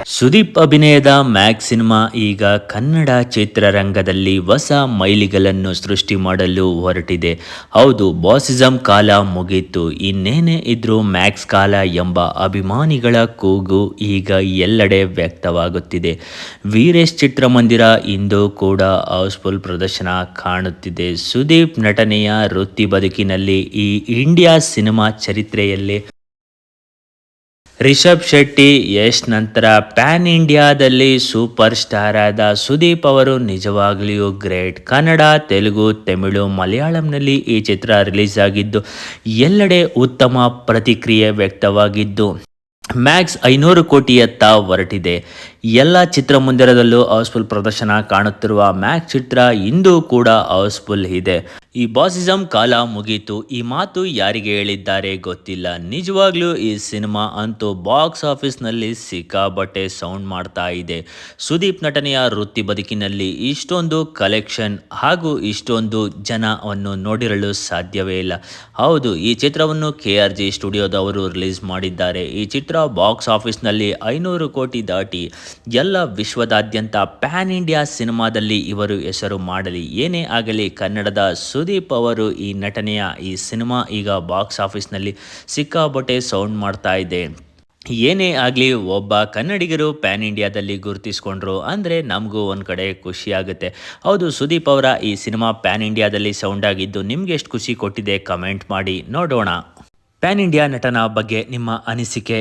ಸುದೀಪ್ ಅಭಿನಯದ ಮ್ಯಾಗ್ ಸಿನಿಮಾ ಈಗ ಕನ್ನಡ ಚಿತ್ರರಂಗದಲ್ಲಿ ಹೊಸ ಮೈಲಿಗಲ್ಲನ್ನು ಸೃಷ್ಟಿ ಮಾಡಲು ಹೊರಟಿದೆ. ಹೌದು, ಬಾಸಿಸಂ ಕಾಲ ಮುಗೀತು, ಇನ್ನೇನೇ ಇದ್ರೂ ಮ್ಯಾಕ್ಸ್ ಕಾಲ ಎಂಬ ಅಭಿಮಾನಿಗಳ ಕೂಗು ಈಗ ಎಲ್ಲೆಡೆ ವ್ಯಕ್ತವಾಗುತ್ತಿದೆ. ವೀರೇಶ್ ಚಿತ್ರಮಂದಿರ ಇಂದು ಕೂಡ ಹೌಸ್ಫುಲ್ ಪ್ರದರ್ಶನ ಕಾಣುತ್ತಿದೆ. ಸುದೀಪ್ ನಟನೆಯ ವೃತ್ತಿ ಬದುಕಿನಲ್ಲಿ ಈ ಇಂಡಿಯಾ ಸಿನಿಮಾ ಚರಿತ್ರೆಯಲ್ಲಿ ರಿಷಬ್ ಶೆಟ್ಟಿ, ಯಶ್ ನಂತರ ಪ್ಯಾನ್ ಇಂಡಿಯಾದಲ್ಲಿ ಸೂಪರ್ ಸ್ಟಾರ್ ಆದ ಸುದೀಪ್ ಅವರು ನಿಜವಾಗ್ಲಿಯೂ ಗ್ರೇಟ್. ಕನ್ನಡ, ತೆಲುಗು, ತಮಿಳು, ಮಲಯಾಳಂನಲ್ಲಿ ಈ ಚಿತ್ರ ರಿಲೀಸ್ ಆಗಿದ್ದು ಎಲ್ಲೆಡೆ ಉತ್ತಮ ಪ್ರತಿಕ್ರಿಯೆ ವ್ಯಕ್ತವಾಗಿದ್ದು ಮ್ಯಾಕ್ಸ್ 500 ಕೋಟಿಯತ್ತ ಹೊರಟಿದೆ. ಎಲ್ಲ ಚಿತ್ರಮಂದಿರದಲ್ಲೂ ಹೌಸ್ಫುಲ್ ಪ್ರದರ್ಶನ ಕಾಣುತ್ತಿರುವ ಮ್ಯಾಕ್ಸ್ ಚಿತ್ರ ಇಂದು ಕೂಡ ಹೌಸ್ಫುಲ್ ಇದೆ. ಈ ಬಾಸಿಸಂ ಕಾಲ ಮುಗೀತು, ಈ ಮಾತು ಯಾರಿಗೆ ಹೇಳಿದ್ದಾರೆ ಗೊತ್ತಿಲ್ಲ. ನಿಜವಾಗ್ಲೂ ಈ ಸಿನಿಮಾ ಅಂತೂ ಬಾಕ್ಸ್ ಆಫೀಸ್ನಲ್ಲಿ ಸಿಕ್ಕಾಬಟ್ಟೆ ಸೌಂಡ್ ಮಾಡ್ತಾ ಇದೆ. ಸುದೀಪ್ ನಟನೆಯ ವೃತ್ತಿ ಬದುಕಿನಲ್ಲಿ ಇಷ್ಟೊಂದು ಕಲೆಕ್ಷನ್ ಹಾಗೂ ಇಷ್ಟೊಂದು ಜನವನ್ನು ನೋಡಿರಲು ಸಾಧ್ಯವೇ ಇಲ್ಲ. ಹೌದು, ಈ ಚಿತ್ರವನ್ನು KRG ಸ್ಟುಡಿಯೋದವರು ರಿಲೀಸ್ ಮಾಡಿದ್ದಾರೆ. ಈ ಚಿತ್ರ ಬಾಕ್ಸ್ ಆಫೀಸ್ನಲ್ಲಿ 500 ಕೋಟಿ ದಾಟಿ ಎಲ್ಲ ವಿಶ್ವದಾದ್ಯಂತ ಪ್ಯಾನ್ ಇಂಡಿಯಾ ಸಿನಿಮಾದಲ್ಲಿ ಇವರು ಹೆಸರು ಮಾಡಲಿ. ಏನೇ ಆಗಲಿ, ಕನ್ನಡದ ಸುದೀಪ್ ಅವರು ಈ ನಟನೆಯ ಈ ಸಿನಿಮಾ ಈಗ ಬಾಕ್ಸ್ ಆಫೀಸ್ನಲ್ಲಿ ಸಿಕ್ಕಾಬಟ್ಟೆ ಸೌಂಡ್ ಮಾಡ್ತಾ ಇದೆ. ಏನೇ ಆಗಲಿ, ಒಬ್ಬ ಕನ್ನಡಿಗರು ಪ್ಯಾನ್ ಇಂಡಿಯಾದಲ್ಲಿ ಗುರುತಿಸ್ಕೊಂಡ್ರು ಅಂದರೆ ನಮಗೂ ಒಂದು ಕಡೆ ಖುಷಿಯಾಗುತ್ತೆ. ಹೌದು, ಸುದೀಪ್ ಅವರ ಈ ಸಿನಿಮಾ ಪ್ಯಾನ್ ಇಂಡಿಯಾದಲ್ಲಿ ಸೌಂಡ್ ಆಗಿದ್ದು ನಿಮಗೆ ಎಷ್ಟು ಖುಷಿ ಕೊಟ್ಟಿದೆ ಕಮೆಂಟ್ ಮಾಡಿ ನೋಡೋಣ. ಪ್ಯಾನ್ ಇಂಡಿಯಾ ನಟನ ಬಗ್ಗೆ ನಿಮ್ಮ ಅನಿಸಿಕೆ